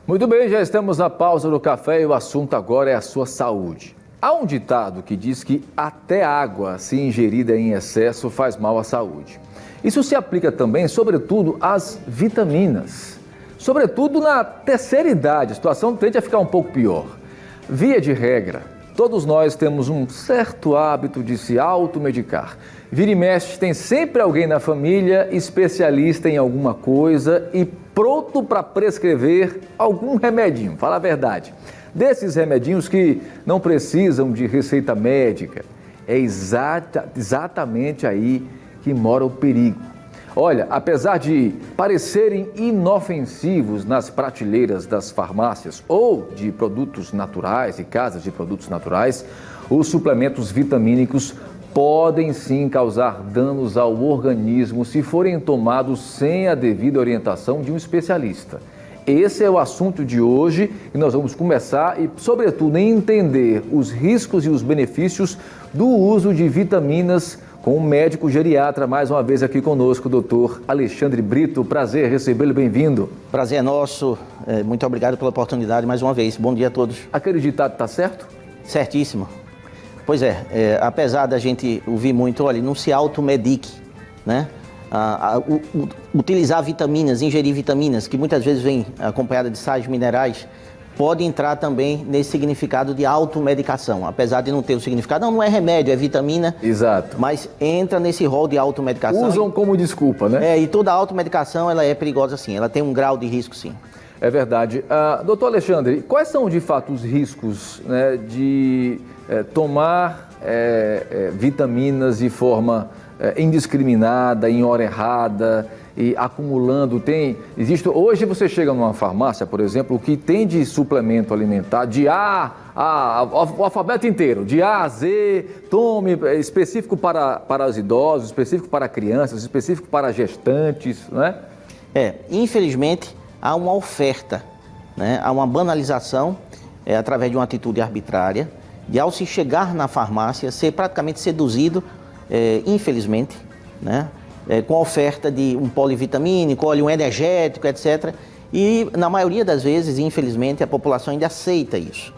Muito bem, já estamos na pausa do café e o assunto agora é a sua saúde. Há um ditado que diz que até água, se ingerida em excesso, faz mal à saúde. Isso se aplica também, sobretudo, às vitaminas. Sobretudo na terceira idade, a situação tende a ficar um pouco pior. Via de regra, todos nós temos um certo hábito de se automedicar. Vira e mexe, tem sempre alguém na família especialista em alguma coisa e pronto para prescrever algum remedinho, fala a verdade. Desses remedinhos que não precisam de receita médica, é exatamente aí que mora o perigo. Olha, apesar de parecerem inofensivos nas prateleiras das farmácias ou de produtos naturais e casas de produtos naturais, os suplementos vitamínicos podem sim causar danos ao organismo se forem tomados sem a devida orientação de um especialista. Esse é o assunto de hoje e nós vamos começar e, sobretudo, entender os riscos e os benefícios do uso de vitaminas com o médico geriatra, mais uma vez aqui conosco, o doutor Alexandre Brito. Prazer recebê-lo, bem-vindo. Prazer é nosso, muito obrigado pela oportunidade mais uma vez. Bom dia a todos. Aquele ditado está certo? Certíssimo. Pois é, apesar da gente ouvir muito, olha, não se automedique, né? Utilizar vitaminas, ingerir vitaminas, que muitas vezes vem acompanhada de sais minerais, pode entrar também nesse significado de automedicação, apesar de não ter o significado, não é remédio, é vitamina. Exato. Mas entra nesse rol de automedicação. Usam como desculpa, né? E toda automedicação, ela é perigosa sim, ela tem um grau de risco sim. É verdade. Doutor Alexandre, quais são de fato os riscos, né, de tomar vitaminas de forma indiscriminada, em hora errada e acumulando? Hoje você chega numa farmácia, por exemplo, que tem de suplemento alimentar de o alfabeto inteiro, de A a Z, tome, específico para os idosos, específico para crianças, específico para gestantes, não é? Infelizmente há uma oferta, né? Há uma banalização através de uma atitude arbitrária, de ao se chegar na farmácia ser praticamente seduzido, infelizmente, né? Com a oferta de um polivitamínico, olha, um energético, etc. E na maioria das vezes, infelizmente, a população ainda aceita isso.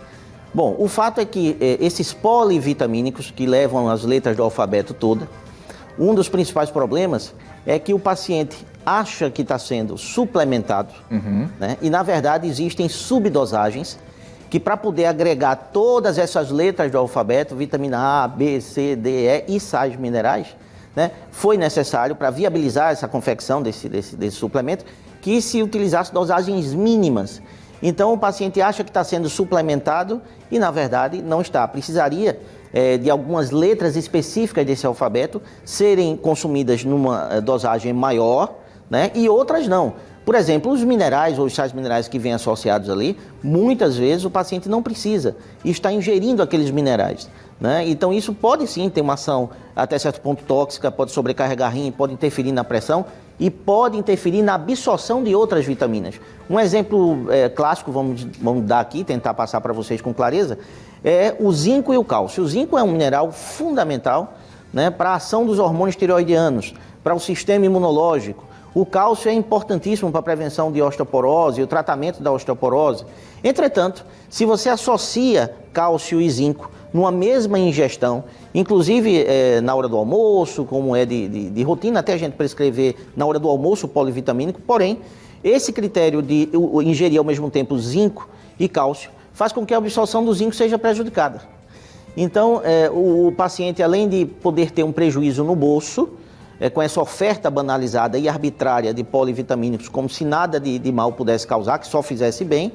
Bom, o fato é que esses polivitamínicos que levam as letras do alfabeto toda, um dos principais problemas é que o paciente acha que está sendo suplementado, né? E na verdade existem subdosagens que, para poder agregar todas essas letras do alfabeto, vitamina A, B, C, D, E e sais minerais, né, foi necessário para viabilizar essa confecção desse suplemento que se utilizasse dosagens mínimas. Então o paciente acha que está sendo suplementado e na verdade não está. Precisaria de algumas letras específicas desse alfabeto serem consumidas numa dosagem maior, né, e outras não. Por exemplo, os minerais ou os sais minerais que vêm associados ali, muitas vezes o paciente não precisa e está ingerindo aqueles minerais, né? Então isso pode sim ter uma ação até certo ponto tóxica, pode sobrecarregar rim, pode interferir na pressão e pode interferir na absorção de outras vitaminas. Um exemplo clássico, vamos dar aqui, tentar passar para vocês com clareza, é o zinco e o cálcio. O zinco é um mineral fundamental, né, para a ação dos hormônios tireoidianos, para o sistema imunológico. O cálcio é importantíssimo para a prevenção de osteoporose e o tratamento da osteoporose. Entretanto, se você associa cálcio e zinco numa mesma ingestão, inclusive na hora do almoço, como é de rotina, até a gente prescrever na hora do almoço polivitamínico, porém, esse critério de ingerir ao mesmo tempo zinco e cálcio faz com que a absorção do zinco seja prejudicada. Então, o paciente, além de poder ter um prejuízo no bolso, com essa oferta banalizada e arbitrária de polivitamínicos, como se nada de mal pudesse causar, que só fizesse bem,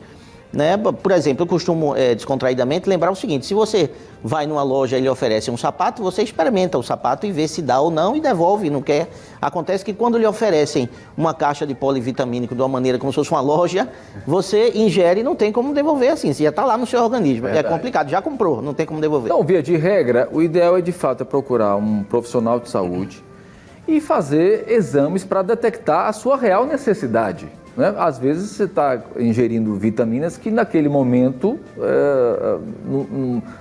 né? Por exemplo, eu costumo descontraidamente lembrar o seguinte: se você vai numa loja e lhe oferece um sapato, você experimenta o sapato e vê se dá ou não e devolve, não quer. Acontece que quando lhe oferecem uma caixa de polivitamínico de uma maneira como se fosse uma loja, você ingere e não tem como devolver assim, se já está lá no seu organismo. Verdade. É complicado, já comprou, não tem como devolver. Então, via de regra, o ideal é de fato procurar um profissional de saúde e fazer exames para detectar a sua real necessidade, né? Às vezes você está ingerindo vitaminas que naquele momento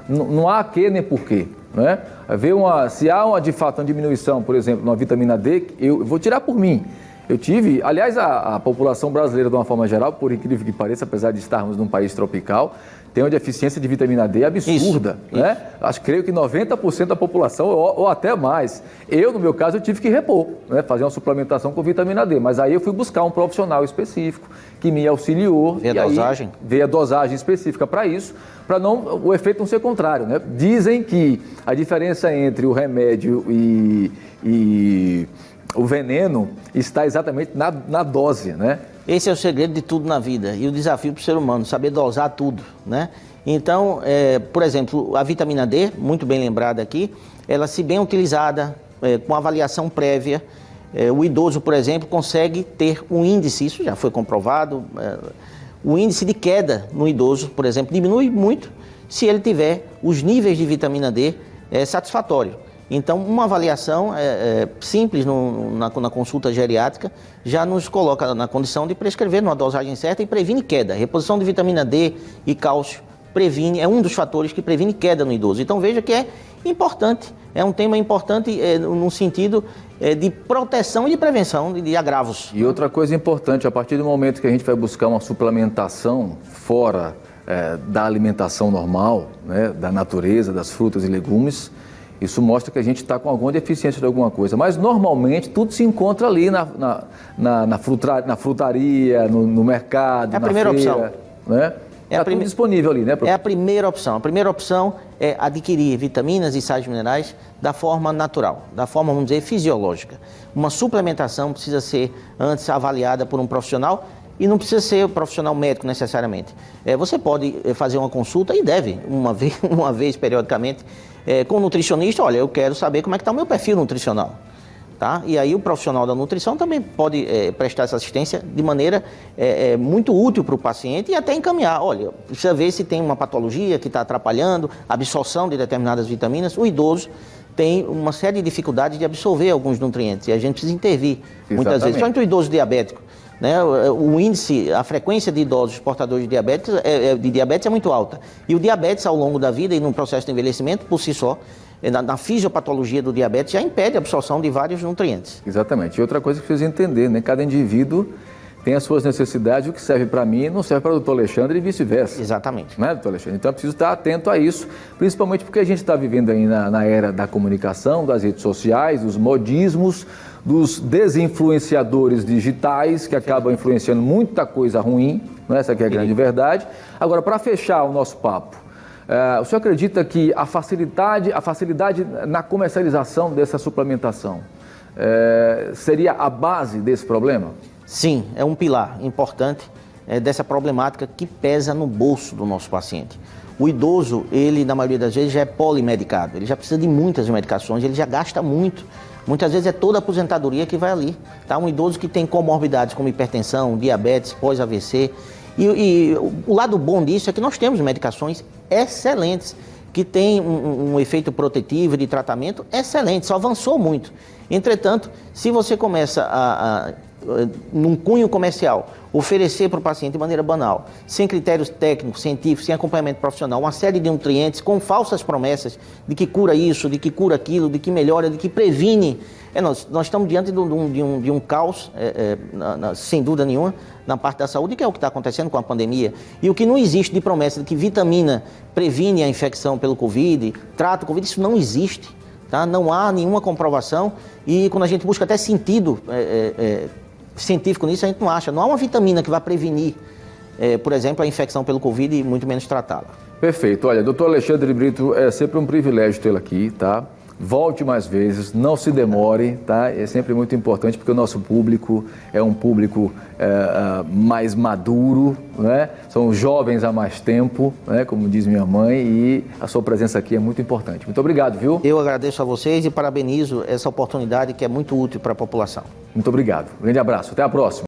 não há que nem porquê, né? Se há de fato uma diminuição, por exemplo, na vitamina D, eu vou tirar por mim. Eu tive, aliás, a população brasileira, de uma forma geral, por incrível que pareça, apesar de estarmos num país tropical, tem uma deficiência de vitamina D absurda, né? Creio que 90% da população, ou até mais. Eu, no meu caso, eu tive que repor, né? Fazer uma suplementação com vitamina D, mas aí eu fui buscar um profissional específico que me auxiliou. Ver a dosagem? Ver a dosagem específica para isso, para o efeito não ser contrário, né? Dizem que a diferença entre o remédio e o veneno está exatamente na dose, né? Esse é o segredo de tudo na vida e o desafio para o ser humano, saber dosar tudo, né? Então, por exemplo, a vitamina D, muito bem lembrada aqui, ela, se bem utilizada, com avaliação prévia, o idoso, por exemplo, consegue ter um índice, isso já foi comprovado, o índice de queda no idoso, por exemplo, diminui muito se ele tiver os níveis de vitamina D satisfatórios. Então, uma avaliação simples na consulta geriátrica já nos coloca na condição de prescrever numa dosagem certa e previne queda. Reposição de vitamina D e cálcio é um dos fatores que previne queda no idoso. Então, veja que é importante, é um tema importante no sentido de proteção e de prevenção de agravos. E outra coisa importante, a partir do momento que a gente vai buscar uma suplementação fora da alimentação normal, né, da natureza, das frutas e legumes, isso mostra que a gente está com alguma deficiência de alguma coisa. Mas, normalmente, tudo se encontra ali na frutaria, no mercado, na primeira feira, opção. Né? Está tudo disponível ali, né, professor? É a primeira opção. A primeira opção é adquirir vitaminas e sais minerais da forma natural, da forma, vamos dizer, fisiológica. Uma suplementação precisa ser antes avaliada por um profissional e não precisa ser o profissional médico necessariamente. Você pode fazer uma consulta e deve, uma vez periodicamente, com o nutricionista. Olha, eu quero saber como é que está o meu perfil nutricional. Tá? E aí o profissional da nutrição também pode prestar essa assistência de maneira muito útil para o paciente e até encaminhar. Olha, precisa ver se tem uma patologia que está atrapalhando a absorção de determinadas vitaminas. O idoso tem uma série de dificuldades de absorver alguns nutrientes e a gente precisa intervir. Exatamente. Muitas vezes, principalmente o idoso diabético. Né? O índice, a frequência de idosos portadores de diabetes é muito alta. E o diabetes, ao longo da vida e no processo de envelhecimento, por si só, na fisiopatologia do diabetes, já impede a absorção de vários nutrientes. Exatamente. E outra coisa que precisa entender, né? Cada indivíduo tem as suas necessidades, o que serve para mim não serve para o doutor Alexandre e vice-versa. Exatamente. Né, doutor Alexandre? Então, eu preciso estar atento a isso, principalmente porque a gente está vivendo aí na era da comunicação, das redes sociais, dos modismos, dos desinfluenciadores digitais, que acabam influenciando muita coisa ruim, né? Essa aqui é a grande verdade. Agora, para fechar o nosso papo, o senhor acredita que a facilidade na comercialização dessa suplementação seria a base desse problema? Sim, é um pilar importante dessa problemática que pesa no bolso do nosso paciente. O idoso, ele, na maioria das vezes, já é polimedicado, ele já precisa de muitas medicações, ele já gasta muito. Muitas vezes é toda a aposentadoria que vai ali. Tá? Um idoso que tem comorbidades como hipertensão, diabetes, pós-AVC. E o lado bom disso é que nós temos medicações excelentes, que têm um efeito protetivo de tratamento excelente, só avançou muito. Entretanto, se você começa num cunho comercial, oferecer para o paciente de maneira banal, sem critérios técnicos, científicos, sem acompanhamento profissional, uma série de nutrientes com falsas promessas de que cura isso, de que cura aquilo, de que melhora, de que previne. Nós estamos diante de um caos, sem dúvida nenhuma, na parte da saúde, que é o que está acontecendo com a pandemia. E o que não existe de promessa de que vitamina previne a infecção pelo Covid, trata o Covid, isso não existe. Tá? Não há nenhuma comprovação e quando a gente busca até sentido científico nisso, a gente não acha. Não há uma vitamina que vai prevenir, por exemplo, a infecção pelo Covid e muito menos tratá-la. Perfeito. Olha, doutor Alexandre Brito, é sempre um privilégio tê-lo aqui, tá? Volte mais vezes, não se demore, tá? É sempre muito importante porque o nosso público é um público mais maduro, né? São jovens há mais tempo, né? Como diz minha mãe, e a sua presença aqui é muito importante. Muito obrigado, viu? Eu agradeço a vocês e parabenizo essa oportunidade que é muito útil para a população. Muito obrigado. Um grande abraço. Até a próxima.